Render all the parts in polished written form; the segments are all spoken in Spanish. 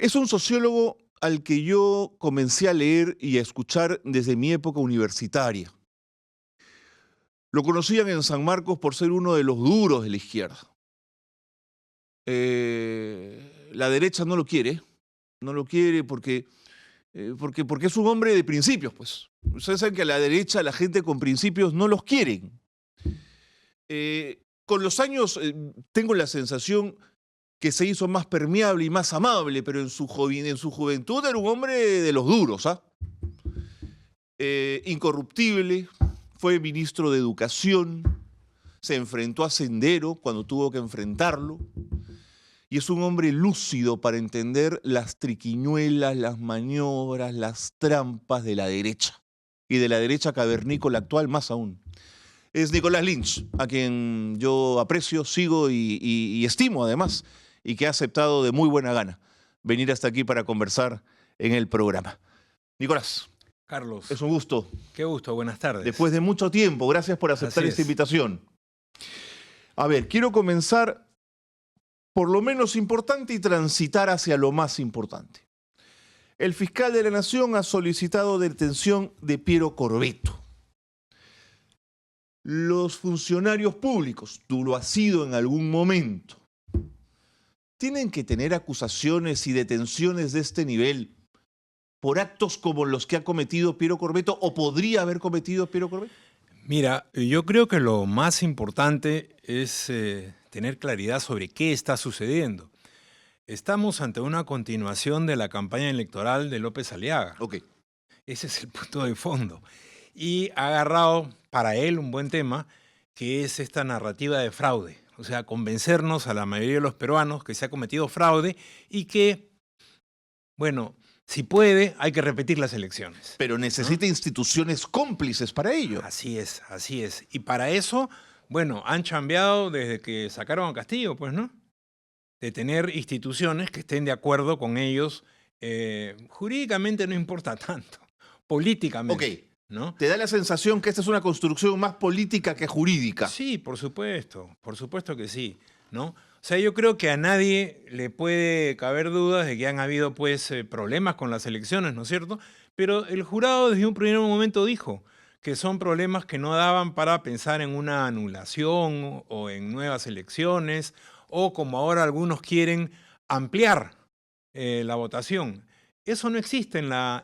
Es un sociólogo al que yo comencé a leer y a escuchar desde mi época universitaria. Lo conocían en San Marcos por ser uno de los duros de la izquierda. La derecha no lo quiere porque es un hombre de principios, pues. Ustedes saben que a la derecha la gente con principios no los quieren. Con los años tengo la sensación que se hizo más permeable y más amable, pero en su juventud era un hombre de los duros, ¿ah? Incorruptible, fue ministro de Educación, se enfrentó a Sendero cuando tuvo que enfrentarlo, y es un hombre lúcido para entender las triquiñuelas, las maniobras, las trampas de la derecha, y de la derecha cavernícola actual más aún. Es Nicolás Lynch, a quien yo aprecio, sigo y estimo además, y que ha aceptado de muy buena gana venir hasta aquí para conversar en el programa. Nicolás, Carlos, es un gusto. qué gusto, buenas tardes. Después de mucho tiempo, gracias por aceptar esta invitación. A ver, quiero comenzar por lo menos importante y transitar hacia lo más importante. El fiscal de la Nación ha solicitado detención de Piero Corvetto. Los funcionarios públicos, tú lo has sido en algún momento, tienen que tener acusaciones y detenciones de este nivel por actos como los que ha cometido Piero Corvetto o podría haber cometido Piero Corvetto. Mira, yo creo que lo más importante es tener claridad sobre qué está sucediendo. Estamos ante una continuación de la campaña electoral de López Aliaga. Ok. Ese es el punto de fondo. Y ha agarrado para él un buen tema, que es esta narrativa de fraude. O sea, convencernos a la mayoría de los peruanos que se ha cometido fraude y que, bueno, si puede, hay que repetir las elecciones. Pero necesita instituciones cómplices para ello. Así es, así es. Y para eso, bueno, han chambeado desde que sacaron a Castillo, pues, ¿no? De tener instituciones que estén de acuerdo con ellos. Jurídicamente no importa tanto, políticamente. Ok. ¿No? ¿Te da la sensación que esta es una construcción más política que jurídica? Sí, por supuesto que sí, ¿no? O sea, yo creo que a nadie le puede caber dudas de que han habido, pues, problemas con las elecciones, ¿no es cierto? Pero el jurado desde un primer momento dijo que son problemas que no daban para pensar en una anulación o en nuevas elecciones, o como ahora algunos quieren, ampliar la votación. Eso no existe en la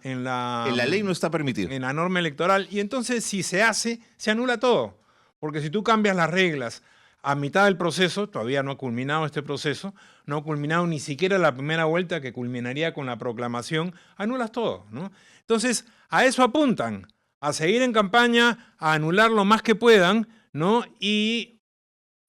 ley no está permitido. En la norma electoral. Y entonces, si se hace, se anula todo. Porque si tú cambias las reglas a mitad del proceso, todavía no ha culminado este proceso, no ha culminado ni siquiera la primera vuelta que culminaría con la proclamación, anulas todo, ¿no? Entonces, a eso apuntan, a seguir en campaña, a anular lo más que puedan, ¿no? Y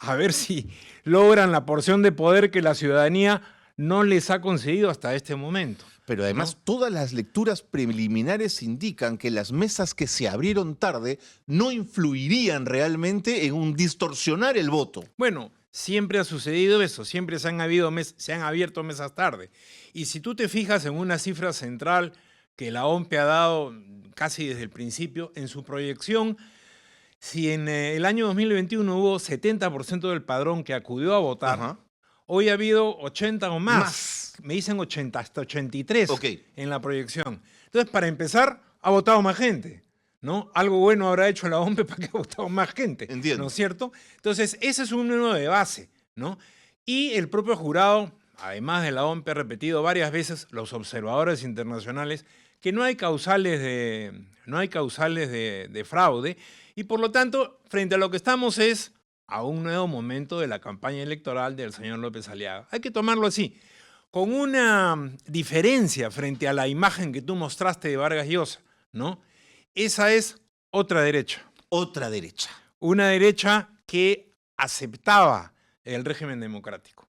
a ver si logran la porción de poder que la ciudadanía no les ha concedido hasta este momento. Pero además, ¿no? Todas las lecturas preliminares indican que las mesas que se abrieron tarde no influirían realmente en un distorsionar el voto. Bueno, siempre ha sucedido eso, siempre se han abierto mesas tarde. Y si tú te fijas en una cifra central que la OMPE ha dado casi desde el principio, en su proyección, si en el año 2021 hubo 70% del padrón que acudió a votar, Ajá. Hoy ha habido 80 o más. Me dicen 80, hasta 83 en la proyección. Entonces, para empezar, ha votado más gente, ¿no? Algo bueno habrá hecho la OMPE para que ha votado más gente. Entiendo. ¿No es cierto? Entonces, ese es un número de base, ¿no? Y el propio jurado, además de la OMPE, ha repetido varias veces, los observadores internacionales, que no hay causales de fraude. Y por lo tanto, frente a lo que estamos es a un nuevo momento de la campaña electoral del señor López Aliaga. Hay que tomarlo así, con una diferencia frente a la imagen que tú mostraste de Vargas Llosa, ¿no? Esa es otra derecha. Otra derecha. Una derecha que aceptaba el régimen democrático.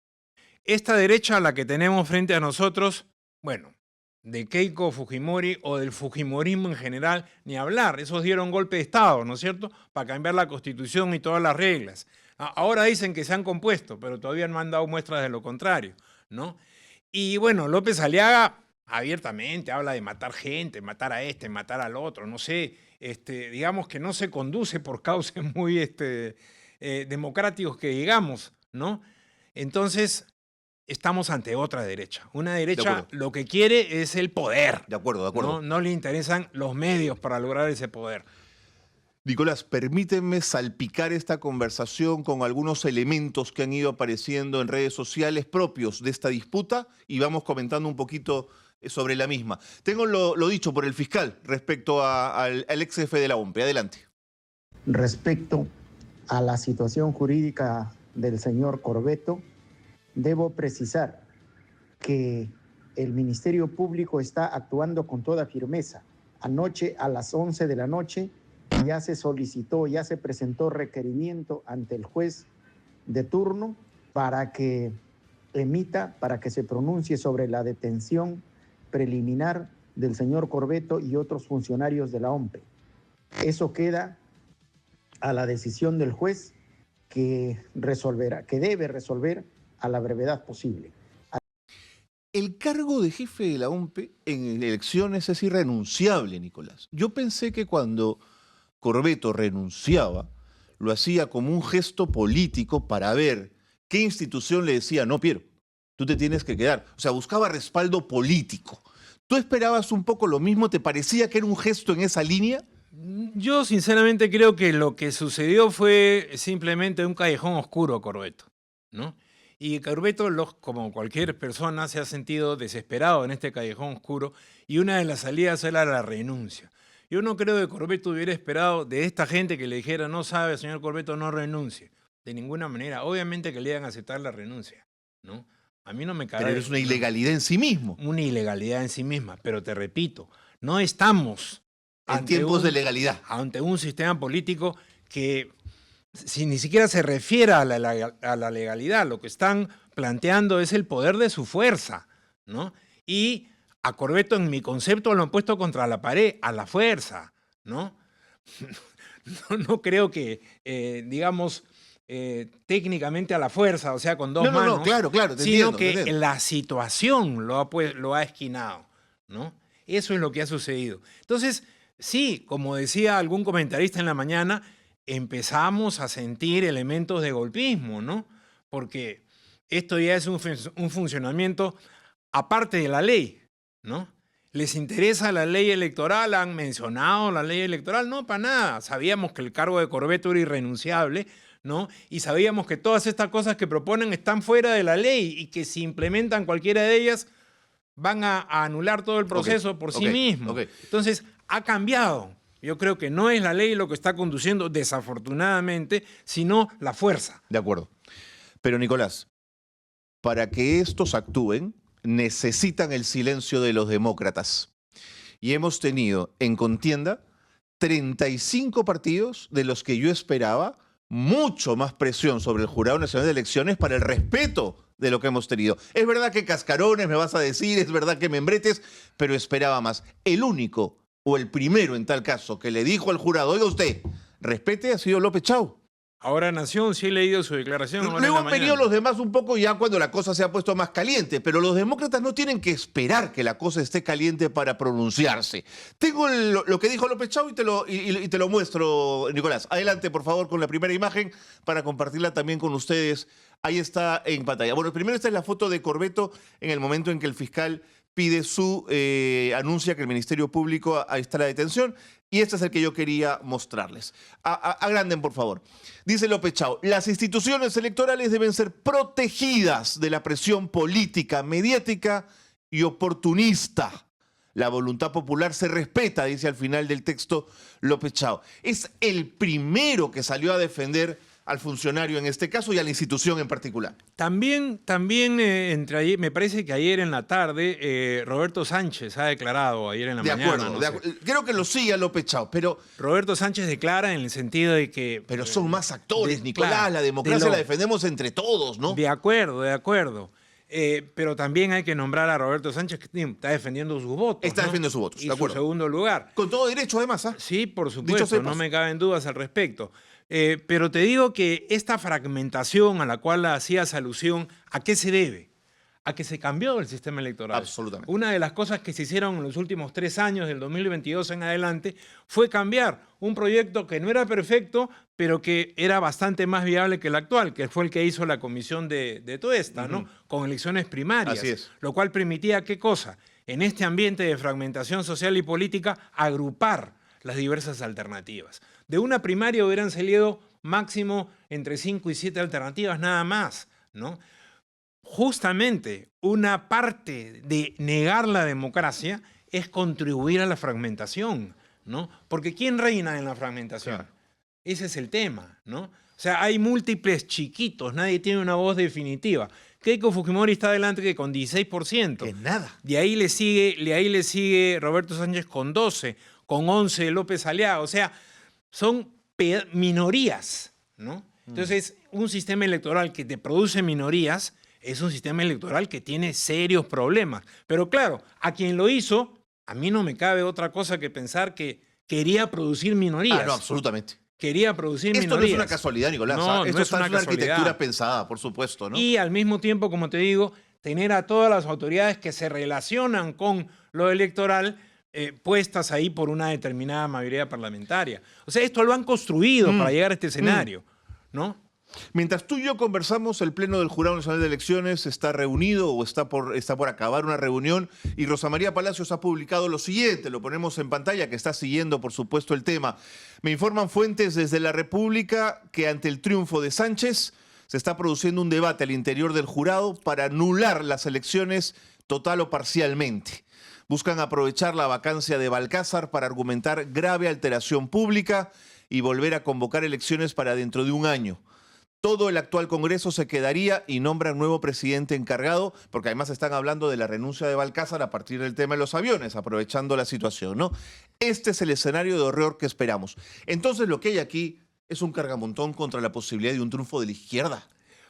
Esta derecha, la que tenemos frente a nosotros, bueno, de Keiko Fujimori o del fujimorismo en general, ni hablar. Esos dieron golpe de Estado, ¿no es cierto?, para cambiar la Constitución y todas las reglas. Ahora dicen que se han compuesto, pero todavía no han dado muestras de lo contrario, ¿no? Y bueno, López Aliaga abiertamente habla de matar gente, matar a este, matar al otro, no sé, digamos que no se conduce por cauces muy democráticos que digamos, ¿no? Entonces, estamos ante otra derecha. Una De derecha acuerdo. lo que quiere es el poder. De acuerdo, de acuerdo. No le interesan los medios para lograr ese poder. Nicolás, permítanme salpicar esta conversación con algunos elementos que han ido apareciendo en redes sociales propios de esta disputa y vamos comentando un poquito sobre la misma. Tengo lo dicho por el fiscal respecto al ex jefe de la OMPE. Adelante. Respecto a la situación jurídica del señor Corbeto, debo precisar que el Ministerio Público está actuando con toda firmeza. Anoche a las 11 de la noche ya se solicitó, ya se presentó requerimiento ante el juez de turno para que se pronuncie sobre la detención preliminar del señor Corbeto y otros funcionarios de la OMPE. Eso queda a la decisión del juez que debe resolver a la brevedad posible. El cargo de jefe de la OMPE en elecciones es irrenunciable, Nicolás. Yo pensé que cuando Corbeto renunciaba, lo hacía como un gesto político para ver qué institución le decía, no, Piero, tú te tienes que quedar. O sea, buscaba respaldo político. ¿Tú esperabas un poco lo mismo? ¿Te parecía que era un gesto en esa línea? Yo sinceramente creo que lo que sucedió fue simplemente un callejón oscuro a Corbeto, ¿no? Y Corbeto, como cualquier persona, se ha sentido desesperado en este callejón oscuro y una de las salidas era la renuncia. Yo no creo que Corbeto hubiera esperado de esta gente que le dijera, no sabe, señor Corbeto, no renuncie. De ninguna manera. Obviamente que le iban a aceptar la renuncia, ¿no? A mí no me cae. Pero es una ilegalidad en sí mismo. Una ilegalidad en sí misma. Pero te repito, no estamos en tiempos de legalidad. Ante un sistema político que ni siquiera se refiere a la legalidad. Lo que están planteando es el poder de su fuerza, ¿no? Y a Corbeto, en mi concepto, lo han puesto contra la pared, a la fuerza, ¿no? No creo que, digamos, técnicamente a la fuerza, o sea, con dos manos. No, claro, te sino entiendo, que la situación lo ha esquinado, ¿no? Eso es lo que ha sucedido. Entonces, sí, como decía algún comentarista en la mañana, empezamos a sentir elementos de golpismo, ¿no? Porque esto ya es un funcionamiento aparte de la ley, ¿no? ¿Les interesa la ley electoral? ¿Han mencionado la ley electoral? No, para nada. Sabíamos que el cargo de Corbeto era irrenunciable, ¿no? Y sabíamos que todas estas cosas que proponen están fuera de la ley y que si implementan cualquiera de ellas van a anular todo el proceso por sí mismo. Entonces, ha cambiado. Yo creo que no es la ley lo que está conduciendo, desafortunadamente, sino la fuerza. De acuerdo. Pero, Nicolás, para que estos actúen, necesitan el silencio de los demócratas. Y hemos tenido en contienda 35 partidos de los que yo esperaba mucho más presión sobre el Jurado Nacional de Elecciones para el respeto de lo que hemos tenido. Es verdad que cascarones, me vas a decir, es verdad que membretes, pero esperaba más. El único o el primero en tal caso que le dijo al jurado, oiga usted, respete, ha sido López Chau. Ahora Nación, sí he leído su declaración. Luego han venido los demás un poco ya cuando la cosa se ha puesto más caliente, pero los demócratas no tienen que esperar que la cosa esté caliente para pronunciarse. Tengo lo que dijo López Chau y te lo muestro, Nicolás. Adelante, por favor, con la primera imagen para compartirla también con ustedes. Ahí está en pantalla. Bueno, primero esta es la foto de Corbeto en el momento en que el fiscal pide anuncia que el Ministerio Público, ahí está la detención, y este es el que yo quería mostrarles. Agranden, por favor. Dice López Chau, las instituciones electorales deben ser protegidas de la presión política, mediática y oportunista. La voluntad popular se respeta, dice al final del texto López Chau. Es el primero que salió a defender al funcionario en este caso y a la institución en particular. También me parece que ayer en la tarde Roberto Sánchez ha declarado, ayer en la mañana. De acuerdo. Creo que lo sigue a López Chau, pero... Roberto Sánchez declara en el sentido de que... Pero son más actores, Nicolás, claro, la democracia la defendemos entre todos, ¿no? De acuerdo. Pero también hay que nombrar a Roberto Sánchez, que está defendiendo sus votos. Está defendiendo sus votos, y de acuerdo. Su segundo lugar. Con todo derecho, además. Sí, por supuesto, no me caben dudas al respecto. Pero te digo que esta fragmentación a la cual hacías alusión, ¿a qué se debe? a que se cambió el sistema electoral. Absolutamente. Una de las cosas que se hicieron en los últimos 3 años, del 2022 en adelante, fue cambiar un proyecto que no era perfecto, pero que era bastante más viable que el actual, que fue el que hizo la comisión de Toesta, ¿no? Con elecciones primarias. Así es. Lo cual permitía, ¿qué cosa? En este ambiente de fragmentación social y política, agrupar las diversas alternativas. De una primaria hubieran salido máximo entre 5 y 7 alternativas, nada más, ¿no? Justamente una parte de negar la democracia es contribuir a la fragmentación, ¿no? Porque ¿quién reina en la fragmentación? Claro. Ese es el tema, ¿no? O sea, hay múltiples chiquitos, nadie tiene una voz definitiva. Keiko Fujimori está adelante que con 16%. Que nada. De ahí le sigue Roberto Sánchez con 12, con 11 López Aliaga. O sea, son minorías, ¿no? Entonces, un sistema electoral que te produce minorías es un sistema electoral que tiene serios problemas. Pero claro, a quien lo hizo, a mí no me cabe otra cosa que pensar que quería producir minorías. No, absolutamente. Quería producir Esto minorías. no es una casualidad, Nicolás. No, Esto no es está una en una casualidad. arquitectura pensada, por supuesto, ¿no? Y al mismo tiempo, como te digo, tener a todas las autoridades que se relacionan con lo electoral puestas ahí por una determinada mayoría parlamentaria. O sea, esto lo han construido para llegar a este escenario, ¿no? Mientras tú y yo conversamos, el Pleno del Jurado Nacional de Elecciones está reunido o está por acabar una reunión y Rosa María Palacios ha publicado lo siguiente, lo ponemos en pantalla, que está siguiendo, por supuesto, el tema. Me informan fuentes desde la República que ante el triunfo de Sánchez se está produciendo un debate al interior del jurado para anular las elecciones total o parcialmente. Buscan aprovechar la vacancia de Balcázar para argumentar grave alteración pública y volver a convocar elecciones para dentro de un año. Todo el actual Congreso se quedaría y nombran nuevo presidente encargado, porque además están hablando de la renuncia de Balcázar a partir del tema de los aviones, aprovechando la situación, ¿no? Este es el escenario de horror que esperamos. Entonces lo que hay aquí es un cargamontón contra la posibilidad de un triunfo de la izquierda.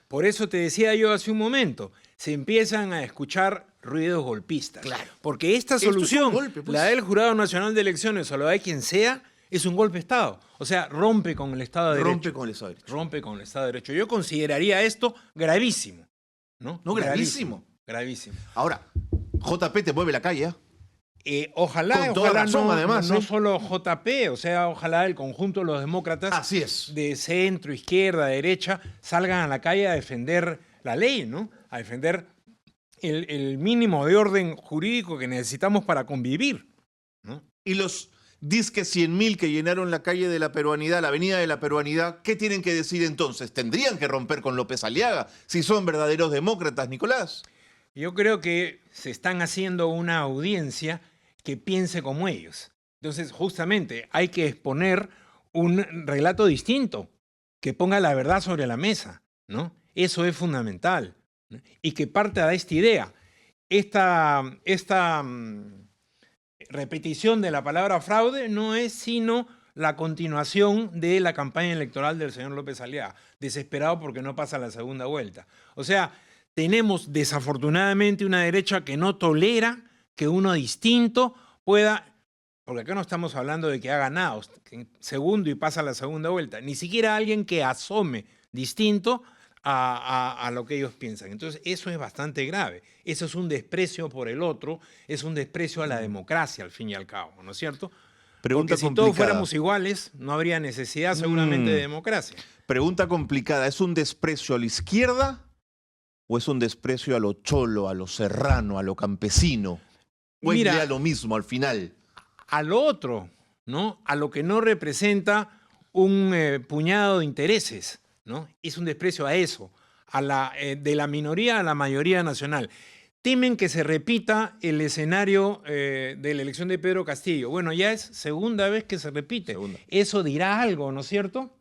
Por eso te decía yo hace un momento, se empiezan a escuchar ruidos golpistas. Claro. Porque esta Esto es un solución, golpe, pues. la del Jurado Nacional de Elecciones o la de quien sea, es un golpe de Estado. O sea, rompe con el Estado de Derecho. Rompe con el Estado de Derecho. Rompe con el Estado de Derecho. Yo consideraría esto gravísimo. ¿No? No, gravísimo. Gravísimo. Ahora, JP te mueve la calle, ¿eh? Ojalá, Con toda ojalá razón, no, además, no ¿eh? solo JP, o sea, ojalá el conjunto de los demócratas Así es. de centro, izquierda, derecha, salgan a la calle a defender la ley, ¿no? A defender el mínimo de orden jurídico que necesitamos para convivir, ¿no? Y los disque 100.000 que llenaron la calle de la Peruanidad, la avenida de la Peruanidad, ¿qué tienen que decir entonces? ¿Tendrían que romper con López Aliaga si son verdaderos demócratas, Nicolás? Yo creo que se están haciendo una audiencia que piense como ellos. Entonces, justamente, hay que exponer un relato distinto, que ponga la verdad sobre la mesa, ¿no? Eso es fundamental, ¿no? Y que parta de esta idea. Esta repetición de la palabra fraude no es sino la continuación de la campaña electoral del señor López Aliaga, desesperado porque no pasa la segunda vuelta. O sea, tenemos desafortunadamente una derecha que no tolera que uno distinto pueda, porque acá no estamos hablando de que ha ganado segundo y pasa la segunda vuelta, ni siquiera alguien que asome distinto a lo que ellos piensan. Entonces, eso es bastante grave. Eso es un desprecio por el otro, es un desprecio a la democracia, al fin y al cabo, ¿no es cierto? Pregunta Porque si complicada. todos fuéramos iguales, no habría necesidad seguramente de democracia. Pregunta complicada. ¿Es un desprecio a la izquierda o es un desprecio a lo cholo, a lo serrano, a lo campesino? ¿O es Mira, ya lo mismo al final? a lo otro, ¿no? A lo que no representa un puñado de intereses, ¿no? Es un desprecio a eso, de la minoría a la mayoría nacional. Temen que se repita el escenario de la elección de Pedro Castillo. Bueno, ya es segunda vez que se repite. Segunda. Eso dirá algo, ¿no es cierto?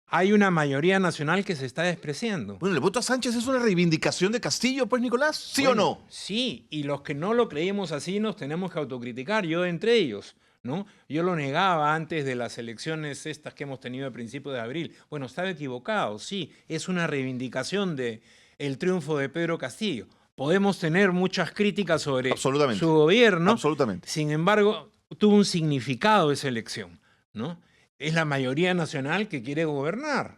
Hay una mayoría nacional que se está despreciando. Bueno, el voto a Sánchez es una reivindicación de Castillo, pues, Nicolás. ¿Sí Bueno, o no? Sí, y los que no lo creímos así nos tenemos que autocriticar, yo entre ellos, ¿no? Yo lo negaba antes de las elecciones estas que hemos tenido a principios de abril. Bueno, estaba equivocado, sí, es una reivindicación del triunfo de Pedro Castillo. Podemos tener muchas críticas sobre Absolutamente. su gobierno. Absolutamente. Sin embargo, tuvo un significado esa elección, ¿no? Es la mayoría nacional que quiere gobernar.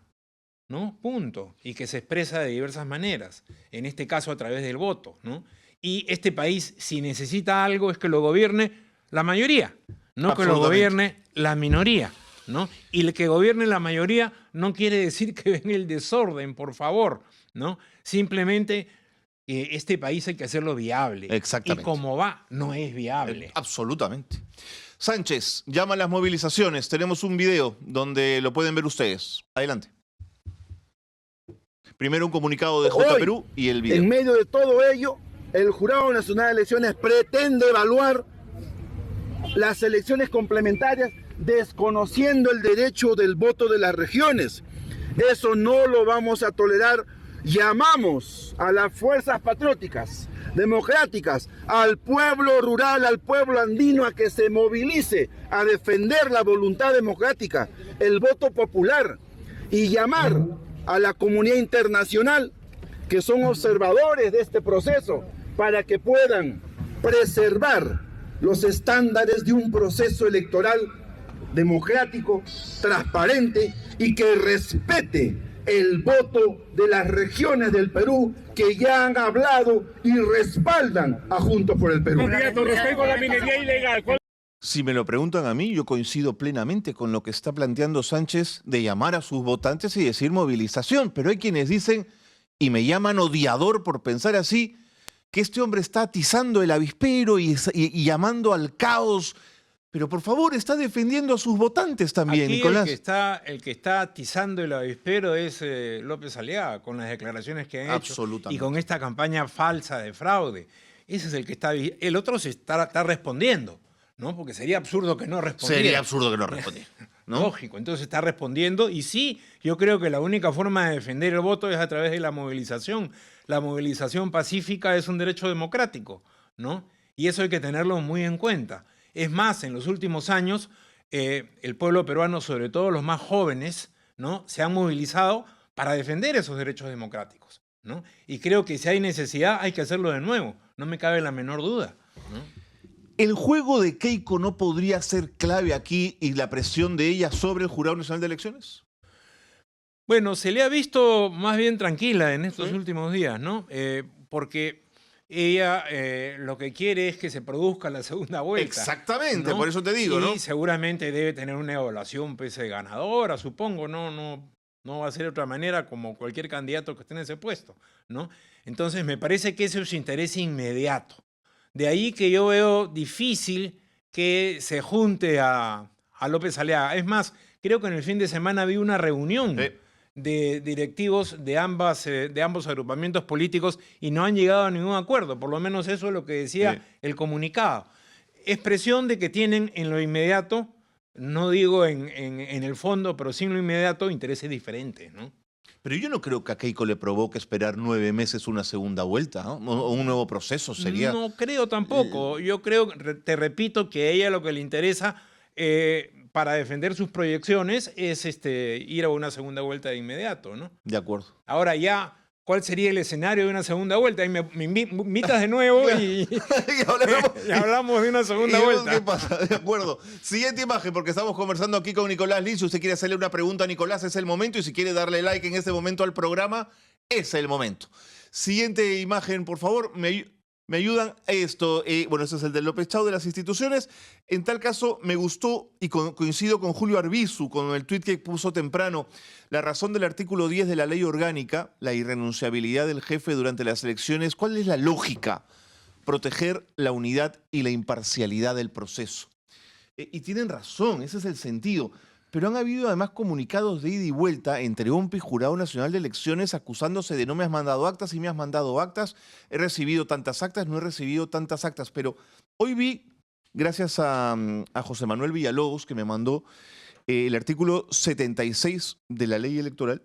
¿no? Punto. Y que se expresa de diversas maneras, en este caso a través del voto, ¿no? Y este país, si necesita algo, es que lo gobierne la mayoría, no que lo gobierne la minoría, ¿no? Y el que gobierne la mayoría no quiere decir que venga el desorden, por favor, ¿no? Simplemente este país hay que hacerlo viable. Exactamente. Y como va, no es viable. Absolutamente. Sánchez, llama a las movilizaciones. Tenemos un video donde lo pueden ver ustedes. Adelante. Primero un comunicado de J. Perú y el video. En medio de todo ello, el Jurado Nacional de Elecciones pretende evaluar las elecciones complementarias desconociendo el derecho del voto de las regiones. Eso no lo vamos a tolerar. Llamamos a las fuerzas patrióticas, democráticas, al pueblo rural, al pueblo andino a que se movilice a defender la voluntad democrática, el voto popular, y llamar a la comunidad internacional, que son observadores de este proceso, para que puedan preservar los estándares de un proceso electoral democrático, transparente y que respete el voto de las regiones del Perú que ya han hablado y respaldan a Juntos por el Perú. Respecto a la minería ilegal, Si me lo preguntan a mí, yo coincido plenamente con lo que está planteando Sánchez de llamar a sus votantes y decir movilización, pero hay quienes dicen, y me llaman odiador por pensar así, que este hombre está atizando el avispero y llamando al caos. Pero por favor, está defendiendo a sus votantes también, Aquí Nicolás. El que está atizando el avispero es López Aliaga, con las declaraciones que han hecho y con esta campaña falsa de fraude. Ese es el que está... El otro se está respondiendo, ¿no? Porque sería absurdo que no respondiera. Sería absurdo que no respondiera, ¿no? Lógico, entonces está respondiendo y sí, yo creo que la única forma de defender el voto es a través de la movilización. La movilización pacífica es un derecho democrático, ¿no? Y eso hay que tenerlo muy en cuenta. Es más, en los últimos años, el pueblo peruano, sobre todo los más jóvenes, ¿no? Se han movilizado para defender esos derechos democráticos, ¿no? Y creo que si hay necesidad, hay que hacerlo de nuevo. No me cabe la menor duda, ¿no? ¿El juego de Keiko no podría ser clave aquí y la presión de ella sobre el Jurado Nacional de Elecciones? Bueno, se le ha visto más bien tranquila en estos últimos días, ¿no? Porque ella lo que quiere es que se produzca la segunda vuelta. Exactamente, ¿no? por eso te digo, ¿no? Y seguramente debe tener una evaluación pese ganadora, supongo, no va a ser de otra manera como cualquier candidato que esté en ese puesto, ¿no? Entonces me parece que ese es su interés inmediato. De ahí que yo veo difícil que se junte a López Aliaga. Es más, creo que en el fin de semana vi una reunión de directivos de ambos agrupamientos políticos y no han llegado a ningún acuerdo. Por lo menos eso es lo que decía el comunicado. Expresión de que tienen en lo inmediato, no digo en el fondo, pero sí en lo inmediato, intereses diferentes, ¿no? Pero yo no creo que a Keiko le provoque esperar 9 meses una segunda vuelta, ¿no? O un nuevo proceso sería... No creo tampoco. Yo creo, te repito, que a ella lo que le interesa para defender sus proyecciones es ir a una segunda vuelta de inmediato, ¿no? De acuerdo. Ahora ya, ¿cuál sería el escenario de una segunda vuelta? Ahí me invitas de nuevo y hablamos de una segunda vuelta. ¿Qué pasa? De acuerdo. Siguiente imagen, porque estamos conversando aquí con Nicolás Lins. Si usted quiere hacerle una pregunta a Nicolás, es el momento. Y si quiere darle like en este momento al programa, es el momento. Siguiente imagen, por favor. Me ayudan esto. Bueno, este es el del López Chau de las instituciones. En tal caso, me gustó y coincido con Julio Arbizu, con el tuit que puso temprano, la razón del artículo 10 de la ley orgánica, la irrenunciabilidad del jefe durante las elecciones. ¿Cuál es la lógica? Proteger la unidad y la imparcialidad del proceso. Y tienen razón, ese es el sentido. Pero han habido además comunicados de ida y vuelta entre OMPE y Jurado Nacional de Elecciones acusándose de no me has mandado actas y me has mandado actas, he recibido tantas actas, no he recibido tantas actas. Pero hoy vi, gracias a José Manuel Villalobos, que me mandó el artículo 76 de la ley electoral,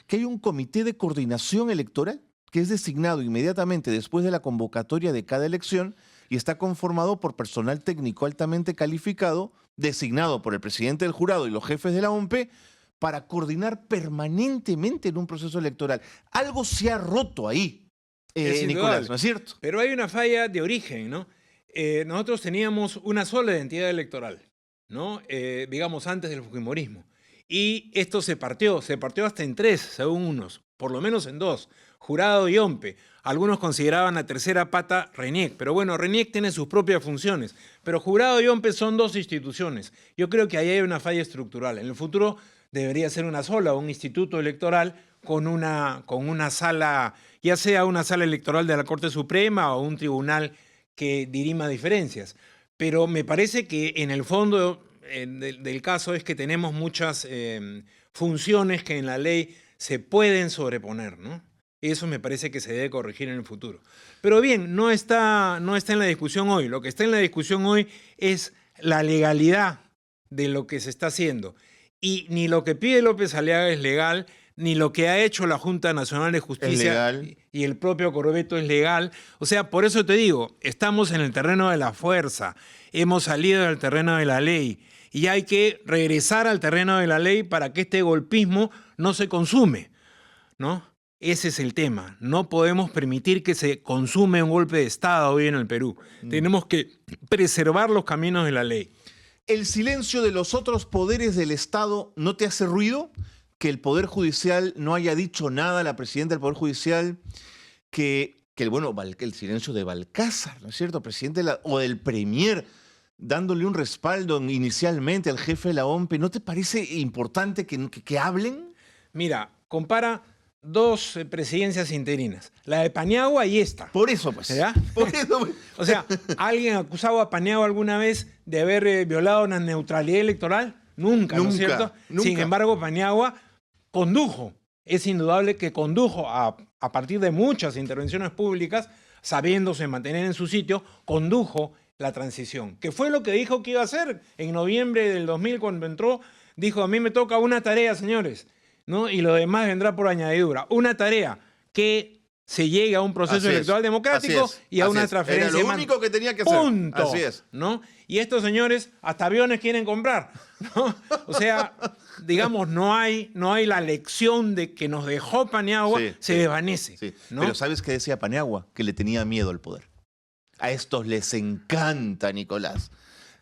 que hay un comité de coordinación electoral que es designado inmediatamente después de la convocatoria de cada elección y está conformado por personal técnico altamente calificado, designado por el presidente del jurado y los jefes de la OMPE, para coordinar permanentemente en un proceso electoral. Algo se ha roto ahí, Nicolás, ¿no es cierto? Pero hay una falla de origen, ¿no? Nosotros teníamos una sola identidad electoral, ¿no? Digamos, antes del fujimorismo. Y esto se partió hasta en 3, según unos, por lo menos en 2, Jurado y OMPE. Algunos consideraban la tercera pata RENIEC, pero bueno, RENIEC tiene sus propias funciones, pero Jurado y OMPE son 2 instituciones. Yo creo que ahí hay una falla estructural. En el futuro debería ser una sola, un instituto electoral con una sala, ya sea una sala electoral de la Corte Suprema o un tribunal que dirima diferencias. Pero me parece que en el fondo del caso es que tenemos muchas funciones que en la ley se pueden sobreponer, ¿no? Eso me parece que se debe corregir en el futuro. Pero bien, no está en la discusión hoy. Lo que está en la discusión hoy es la legalidad de lo que se está haciendo. Y ni lo que pide López Aliaga es legal, ni lo que ha hecho la Junta Nacional de Justicia y el propio Corbeto es legal. O sea, por eso te digo, estamos en el terreno de la fuerza, hemos salido del terreno de la ley y hay que regresar al terreno de la ley para que este golpismo no se consume, ¿no? Ese es el tema. No podemos permitir que se consume un golpe de Estado hoy en el Perú. Tenemos que preservar los caminos de la ley. ¿El silencio de los otros poderes del Estado no te hace ruido? Que el Poder Judicial no haya dicho nada, la presidenta del Poder Judicial, que el silencio de Balcázar, ¿no es cierto? Presidente o del Premier, dándole un respaldo inicialmente al jefe de la OMPE. ¿No te parece importante que hablen? Mira, compara 2 presidencias interinas, la de Paniagua y esta. Por eso, pues. ¿Ya? Por eso, pues. O sea, ¿alguien acusado a Paniagua alguna vez de haber violado una neutralidad electoral? Nunca, ¿no es cierto? Nunca. Sin embargo, Paniagua condujo, es indudable que condujo a partir de muchas intervenciones públicas, sabiéndose mantener en su sitio, condujo la transición. ¿Qué fue lo que dijo que iba a hacer? En noviembre del 2000, cuando entró, dijo, a mí me toca una tarea, señores, ¿no? Y lo demás vendrá por añadidura. Una tarea, que se llegue a un proceso electoral democrático y a una transferencia. Era lo único que tenía que hacer. Punto. Así es. ¿No? Y estos señores hasta aviones quieren comprar, ¿no? O sea, digamos, no hay la lección de que nos dejó Paniagua, se desvanece. Sí. ¿no? Pero ¿sabes qué decía Paniagua? Que le tenía miedo al poder. A estos les encanta, Nicolás.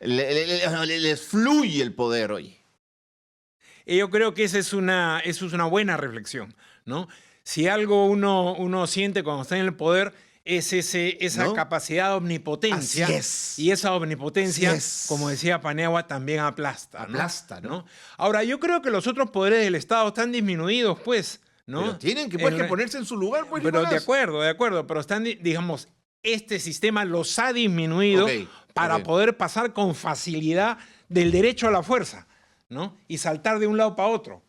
Les fluye el poder hoy. Y yo creo que eso es una buena reflexión, ¿no? Si algo uno siente cuando está en el poder es esa ¿no? capacidad de omnipotencia. Así es. Y esa omnipotencia, Así es. como decía Paniagua, también aplasta. Aplasta, ¿no? Ahora, yo creo que los otros poderes del Estado están disminuidos, pues, ¿no? Pero tienen que ponerse en su lugar, pues, Pero Nicolás. de acuerdo, pero están, digamos, este sistema los ha disminuido para poder pasar con facilidad del derecho a la fuerza, ¿no? Y saltar de un lado para otro.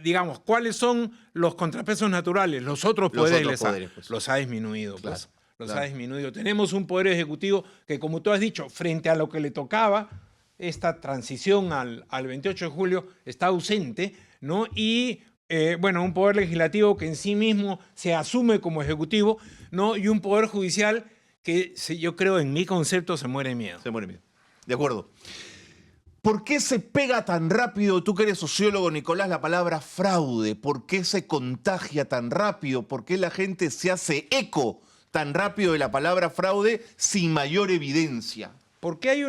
Digamos, ¿cuáles son los contrapesos naturales? Los otros poderes, pues. los ha disminuido. Claro, pues. Los ha disminuido. Tenemos un poder ejecutivo que, como tú has dicho, frente a lo que le tocaba, esta transición al 28 de julio está ausente, ¿no? Y, un poder legislativo que en sí mismo se asume como ejecutivo, ¿no? Y un poder judicial que, yo creo, en mi concepto, se muere de miedo. Se muere de miedo. De acuerdo. ¿Por qué se pega tan rápido, tú que eres sociólogo, Nicolás, la palabra fraude? ¿Por qué se contagia tan rápido? ¿Por qué la gente se hace eco tan rápido de la palabra fraude sin mayor evidencia? Porque hay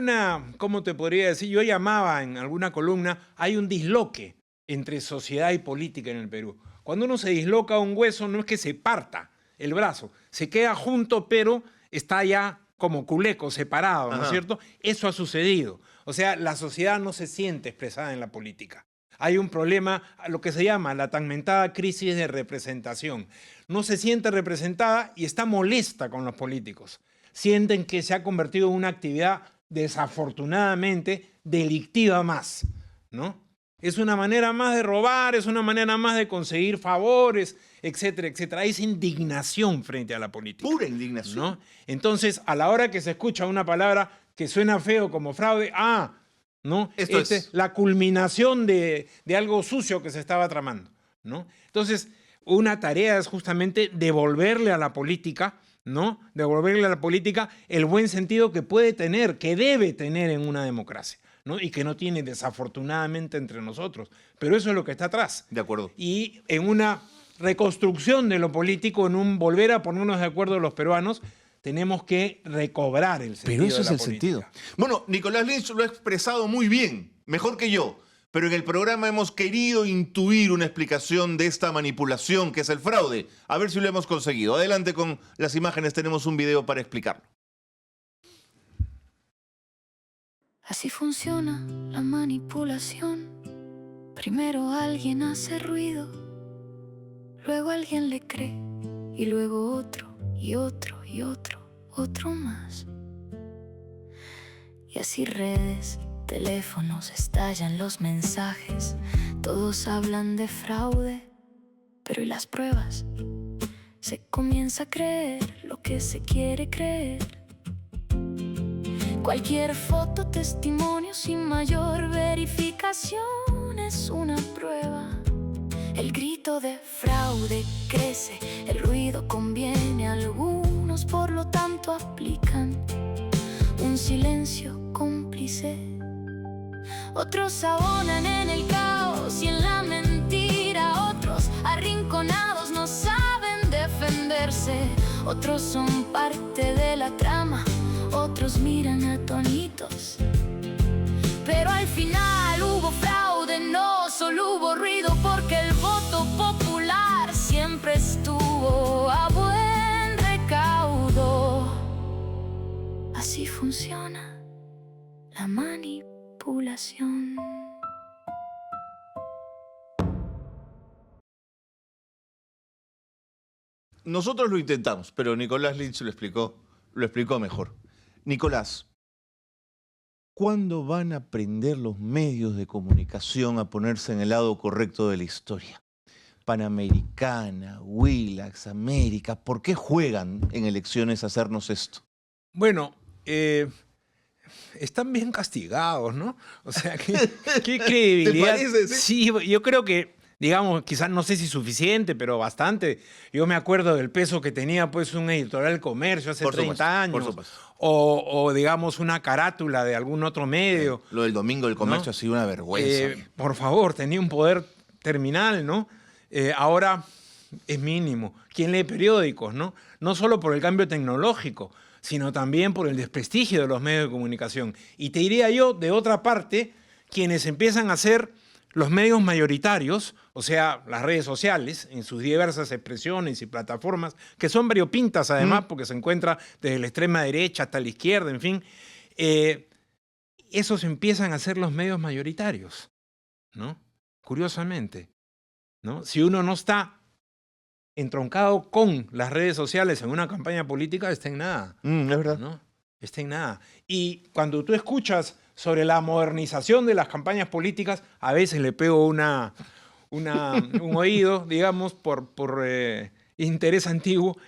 ¿cómo te podría decir? Yo llamaba en alguna columna, hay un disloque entre sociedad y política en el Perú. Cuando uno se disloca un hueso, no es que se parta el brazo, se queda junto, pero está ya como culeco, separado, ¿no es cierto? Eso ha sucedido. O sea, la sociedad no se siente expresada en la política. Hay un problema, lo que se llama la tan mentada crisis de representación. No se siente representada y está molesta con los políticos. Sienten que se ha convertido en una actividad desafortunadamente delictiva más, ¿no? Es una manera más de robar, es una manera más de conseguir favores, etcétera, etcétera. Es indignación frente a la política. Pura indignación. ¿No? Entonces, a la hora que se escucha una palabra que suena feo como fraude, ¿no? Esto es la culminación de algo sucio que se estaba tramando, ¿no? Entonces, una tarea es justamente devolverle a la política, ¿no? Devolverle a la política el buen sentido que puede tener, que debe tener en una democracia, ¿no? Y que no tiene desafortunadamente entre nosotros. Pero eso es lo que está atrás. De acuerdo. Y en una reconstrucción de lo político, en un volver a ponernos de acuerdo los peruanos, tenemos que recobrar el sentido. Pero eso de es la el política. sentido. Bueno, Nicolás Lynch lo ha expresado muy bien, mejor que yo. pero en el programa hemos querido intuir una explicación de esta manipulación que es el fraude. A ver si lo hemos conseguido. Adelante con las imágenes, tenemos un video para explicarlo. Así funciona la manipulación. Primero alguien hace ruido, luego alguien le cree, y luego otro, y otro, y otro, otro más. Y así redes, teléfonos, estallan los mensajes. Todos hablan de fraude, pero ¿y las pruebas? Se comienza a creer lo que se quiere creer. Cualquier foto, testimonio sin mayor verificación es una prueba. El grito de fraude crece, el ruido conviene a algunos, por lo tanto aplican un silencio cómplice. Otros abonan en el caos y en la mentira, otros arrinconados no saben defenderse, otros son parte de la trama, otros miran atónitos. Pero al final hubo fraude, no solo hubo ruido, porque el voto popular siempre estuvo a buen recaudo. Así funciona la manipulación. Nosotros lo intentamos, pero Nicolás Lynch lo explicó mejor. Nicolás, ¿cuándo van a aprender los medios de comunicación a ponerse en el lado correcto de la historia? Panamericana, Willax, América, ¿por qué juegan en elecciones a hacernos esto? Bueno, están bien castigados, ¿no? O sea, ¿qué credibilidad? ¿Te parece? Sí, yo creo que, digamos, quizás no sé si suficiente, pero bastante. Yo me acuerdo del peso que tenía pues un editorial Comercio hace 30 años. Por supuesto. O, digamos, una carátula de algún otro medio. Lo del Domingo del Comercio ha sido una vergüenza. Por favor, tenía un poder terminal, ¿no? Ahora es mínimo. ¿Quién lee periódicos, no? No solo por el cambio tecnológico, sino también por el desprestigio de los medios de comunicación. Y te diría yo, de otra parte, quienes empiezan a ser los medios mayoritarios, o sea, las redes sociales, en sus diversas expresiones y plataformas, que son variopintas además, porque se encuentra desde la extrema derecha hasta la izquierda, en fin, esos empiezan a ser los medios mayoritarios, ¿no? Curiosamente, ¿no? Si uno no está entroncado con las redes sociales en una campaña política, está en nada. Es verdad. ¿No? Está en nada. Y cuando tú escuchas sobre la modernización de las campañas políticas, a veces le pego un oído, digamos, por interés antiguo.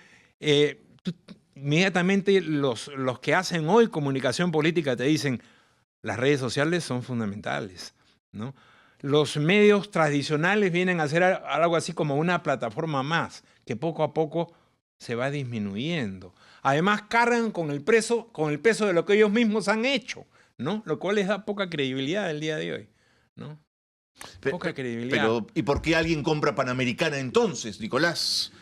Inmediatamente los que hacen hoy comunicación política te dicen, las redes sociales son fundamentales, ¿no? Los medios tradicionales vienen a ser algo así como una plataforma más, que poco a poco se va disminuyendo. Además, cargan con el peso de lo que ellos mismos han hecho, ¿no? Lo cual les da poca credibilidad el día de hoy, ¿no? Poca credibilidad. Pero, ¿y por qué alguien compra Panamericana entonces, Nicolás?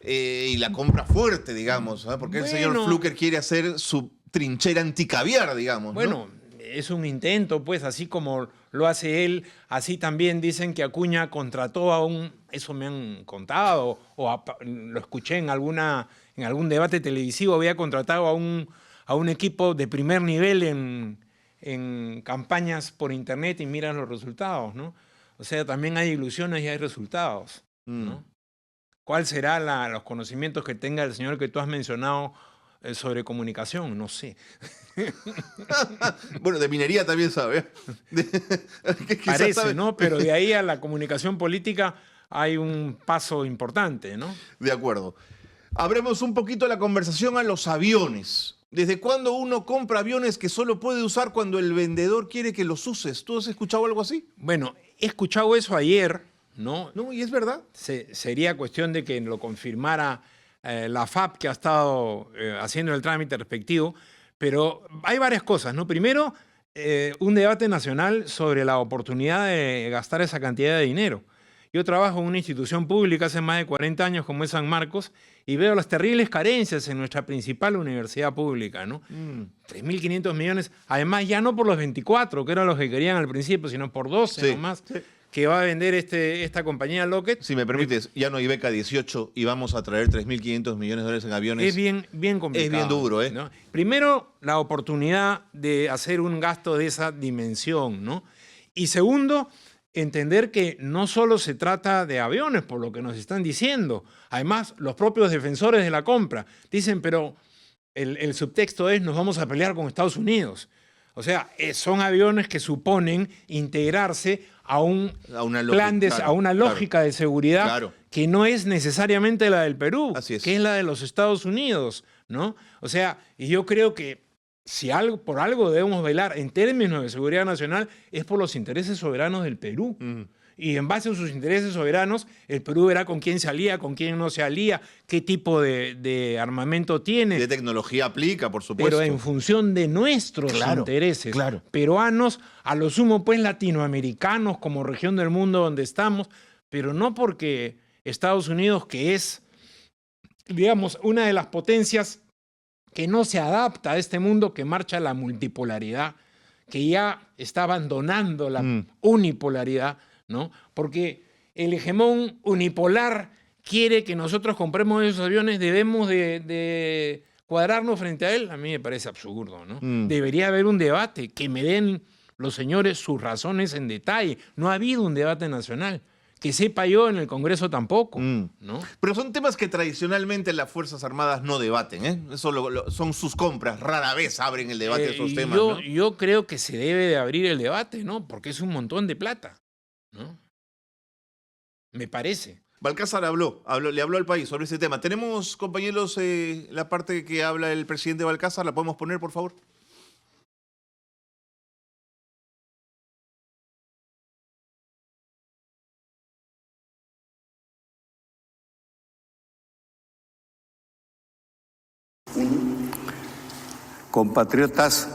Y la compra fuerte, digamos. ¿Ah? ¿Por qué el señor Fluker quiere hacer su trinchera anticaviar, digamos? Bueno, ¿no? Es un intento, pues, así como lo hace él, así también dicen que Acuña contrató a eso me han contado, lo escuché en algún debate televisivo, había contratado a un equipo de primer nivel en campañas por internet y miran los resultados, ¿no? O sea, también hay ilusiones y hay resultados, ¿no? ¿Cuál será los conocimientos que tenga el señor que tú has mencionado sobre comunicación? No sé. Bueno, de minería también sabe. Parece, sabe. ¿no? Pero de ahí a la comunicación política hay un paso importante, ¿no? De acuerdo. Abremos un poquito la conversación a los aviones. ¿Desde cuándo uno compra aviones que solo puede usar cuando el vendedor quiere que los uses? ¿Tú has escuchado algo así? Bueno, he escuchado eso ayer, ¿no? No, y es verdad. Sería cuestión de que lo confirmara la FAP, que ha estado haciendo el trámite respectivo, pero hay varias cosas, ¿no? Primero, un debate nacional sobre la oportunidad de gastar esa cantidad de dinero. Yo trabajo en una institución pública hace más de 40 años como es San Marcos y veo las terribles carencias en nuestra principal universidad pública, ¿no? 3.500 millones, además ya no por los 24, que eran los que querían al principio, sino por 12 nomás, que va a vender esta compañía Lockheed. Si me permites, ya no hay beca 18 y vamos a traer 3.500 millones de dólares en aviones. Es bien complicado. Es bien duro, ¿eh? ¿no? Primero, la oportunidad de hacer un gasto de esa dimensión, ¿no? Y segundo, entender que no solo se trata de aviones, por lo que nos están diciendo. Además, los propios defensores de la compra dicen, pero el subtexto es, nos vamos a pelear con Estados Unidos. O sea, son aviones que suponen integrarse a una lógica de seguridad que no es necesariamente la del Perú, que es la de los Estados Unidos, ¿no? O sea, y yo creo que si por algo debemos velar en términos de seguridad nacional es por los intereses soberanos del Perú. Y en base a sus intereses soberanos, el Perú verá con quién se alía, con quién no se alía, qué tipo de armamento tiene. De tecnología aplica, por supuesto. Pero en función de nuestros intereses peruanos, a lo sumo pues latinoamericanos como región del mundo donde estamos, pero no porque Estados Unidos, que es, digamos, una de las potencias que no se adapta a este mundo que marcha a la multipolaridad, que ya está abandonando la unipolaridad, ¿no? Porque el hegemón unipolar quiere que nosotros compremos esos aviones, debemos de cuadrarnos frente a él. A mí me parece absurdo, ¿no? Debería haber un debate, que me den los señores sus razones en detalle. No ha habido un debate nacional. Que sepa yo, en el Congreso tampoco, ¿no? Pero son temas que tradicionalmente las Fuerzas Armadas no debaten, ¿eh? Eso son sus compras, rara vez abren el debate de esos temas, ¿no? Yo creo que se debe de abrir el debate, ¿no? Porque es un montón de plata, ¿no? Me parece. Balcázar le habló al país sobre ese tema. Tenemos, compañeros, la parte que habla el presidente Balcázar, ¿la podemos poner, por favor? Compatriotas,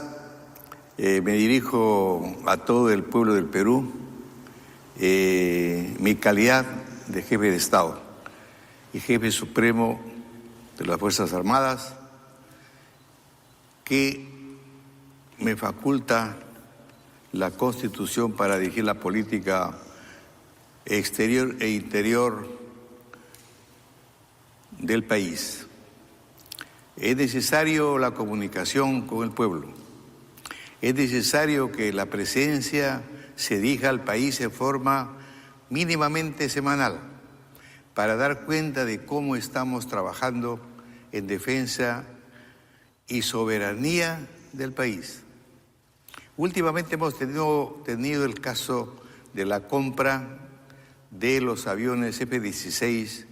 me dirijo a todo el pueblo del Perú, mi calidad de jefe de Estado y jefe supremo de las Fuerzas Armadas, que me faculta la Constitución para dirigir la política exterior e interior del país. Es necesario la comunicación con el pueblo. Es necesario que la presencia se dirija al país en forma mínimamente semanal para dar cuenta de cómo estamos trabajando en defensa y soberanía del país. Últimamente hemos tenido el caso de la compra de los aviones F-16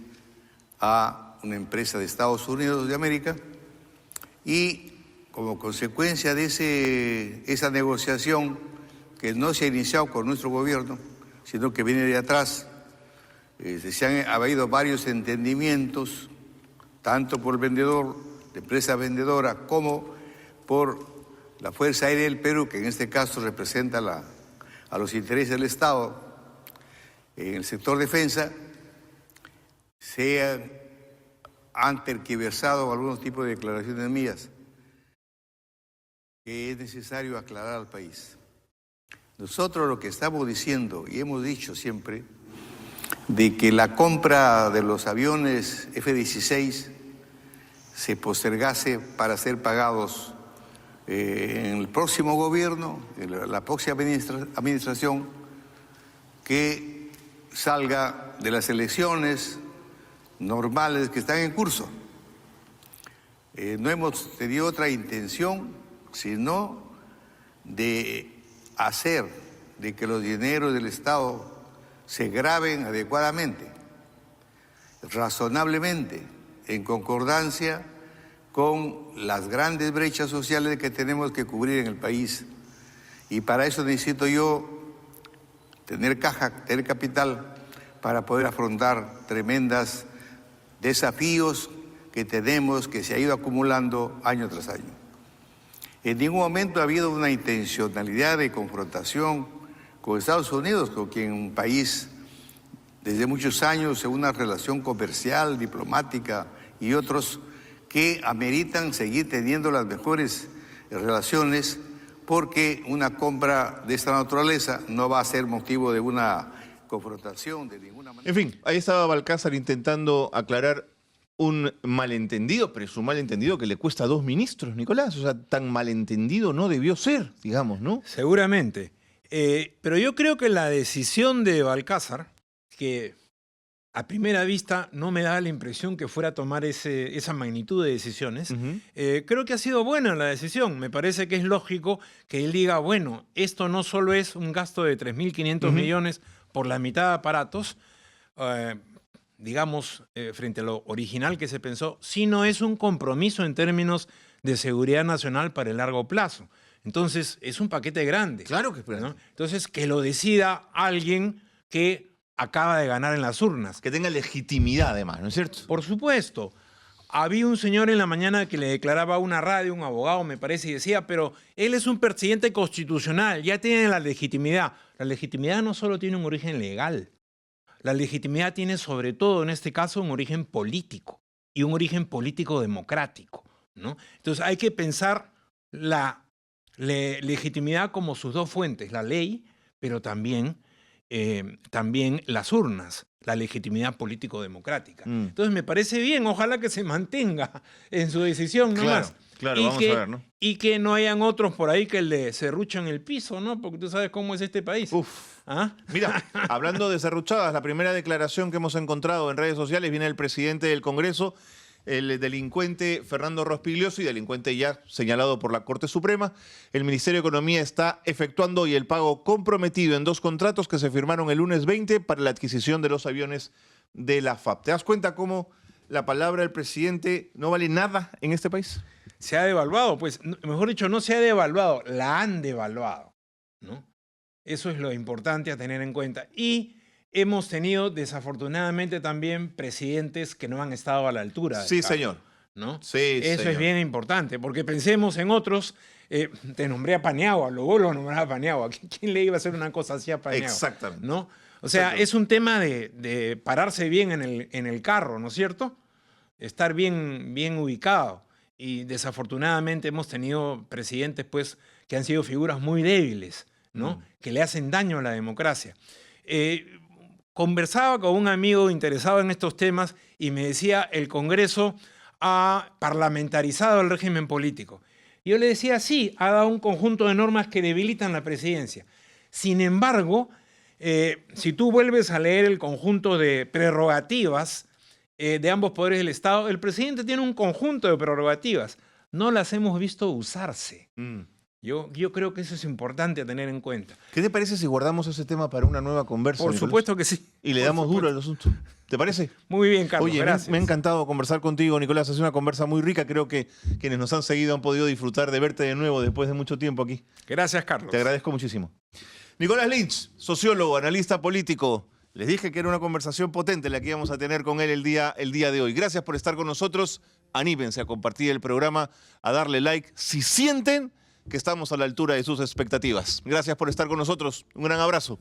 a una empresa de Estados Unidos de América. Y como consecuencia de esa negociación que no se ha iniciado con nuestro gobierno, sino que viene de atrás, se han habido varios entendimientos, tanto por el vendedor, la empresa vendedora, como por la Fuerza Aérea del Perú, que en este caso representa a los intereses del Estado en el sector defensa, han tergiversado algunos tipos de declaraciones mías que es necesario aclarar al país. Nosotros lo que estamos diciendo y hemos dicho siempre de que la compra de los aviones F-16 se postergase para ser pagados en el próximo gobierno, en la próxima administración que salga de las elecciones normales que están en curso. No hemos tenido otra intención sino de hacer de que los dineros del Estado se graben adecuadamente, razonablemente, en concordancia con las grandes brechas sociales que tenemos que cubrir en el país. Y para eso necesito yo tener caja, tener capital para poder afrontar tremendas desafíos que tenemos, que se ha ido acumulando año tras año. En ningún momento ha habido una intencionalidad de confrontación con Estados Unidos, con quien un país desde muchos años en una relación comercial, diplomática y otros que ameritan seguir teniendo las mejores relaciones, porque una compra de esta naturaleza no va a ser motivo de una confrontación de ninguna manera. En fin, ahí estaba Balcázar intentando aclarar un malentendido, pero es un malentendido que le cuesta a 2 ministros, Nicolás. O sea, tan malentendido no debió ser, digamos, ¿no? Seguramente. Pero yo creo que la decisión de Balcázar, que a primera vista no me da la impresión que fuera a tomar esa magnitud de decisiones, creo que ha sido buena la decisión. Me parece que es lógico que él diga, bueno, esto no solo es un gasto de 3.500 millones por la mitad de aparatos, digamos, frente a lo original que se pensó, sino es un compromiso en términos de seguridad nacional para el largo plazo. Entonces, es un paquete grande. Claro que es grande. ¿No? Entonces, que lo decida alguien que acaba de ganar en las urnas. Que tenga legitimidad, además, ¿no es cierto? Por supuesto. Había un señor en la mañana que le declaraba a una radio, un abogado, me parece, y decía, pero él es un presidente constitucional, ya tiene la legitimidad. La legitimidad no solo tiene un origen legal. La legitimidad tiene sobre todo, en este caso, un origen político y un origen político democrático, ¿no? Entonces hay que pensar la legitimidad como sus dos fuentes, la ley, pero también las urnas, la legitimidad político-democrática. Entonces me parece bien, ojalá que se mantenga en su decisión nomás. Claro, vamos a ver, ¿no? Y que no hayan otros por ahí que le serruchan el piso, ¿no? Porque tú sabes cómo es este país. Uf. ¿Ah? Mira, hablando de serruchadas, la primera declaración que hemos encontrado en redes sociales viene del presidente del Congreso, el delincuente Fernando Rospigliosi, delincuente ya señalado por la Corte Suprema. El Ministerio de Economía está efectuando hoy el pago comprometido en 2 contratos que se firmaron el lunes 20 para la adquisición de los aviones de la FAP. ¿Te das cuenta cómo la palabra del presidente no vale nada en este país? Se ha devaluado, pues, mejor dicho, no se ha devaluado, la han devaluado, ¿no? Eso es lo importante a tener en cuenta. Y hemos tenido, desafortunadamente, también presidentes que no han estado a la altura. Sí, señor. ¿No? Sí, eso señor. es bien importante, porque pensemos en otros. Te nombré a Paniagua, luego lo nombraba a Paniagua. ¿Quién le iba a hacer una cosa así a Paniagua? Exactamente. ¿No? O sea, es un tema de pararse bien en el carro, ¿no es cierto? Estar bien ubicado. Y desafortunadamente hemos tenido presidentes, pues, que han sido figuras muy débiles, ¿no? Que le hacen daño a la democracia. Conversaba con un amigo interesado en estos temas y me decía, el Congreso ha parlamentarizado el régimen político. Yo le decía, sí, ha dado un conjunto de normas que debilitan la presidencia. Sin embargo, si tú vuelves a leer el conjunto de prerrogativas de ambos poderes del Estado, el presidente tiene un conjunto de prerrogativas. No las hemos visto usarse. Yo creo que eso es importante a tener en cuenta. ¿Qué te parece si guardamos ese tema para una nueva conversa? Por Nicolás? supuesto que sí. Y le damos duro al asunto. ¿Te parece? Muy bien, Carlos. Oye, gracias. me ha encantado conversar contigo, Nicolás. Es una conversa muy rica. Creo que quienes nos han seguido han podido disfrutar de verte de nuevo después de mucho tiempo aquí. Gracias, Carlos. Te agradezco muchísimo. Nicolás Lynch, sociólogo, analista político. Les dije que era una conversación potente la que íbamos a tener con él el día de hoy. Gracias por estar con nosotros. Anímense a compartir el programa, a darle like si sienten que estamos a la altura de sus expectativas. Gracias por estar con nosotros. Un gran abrazo.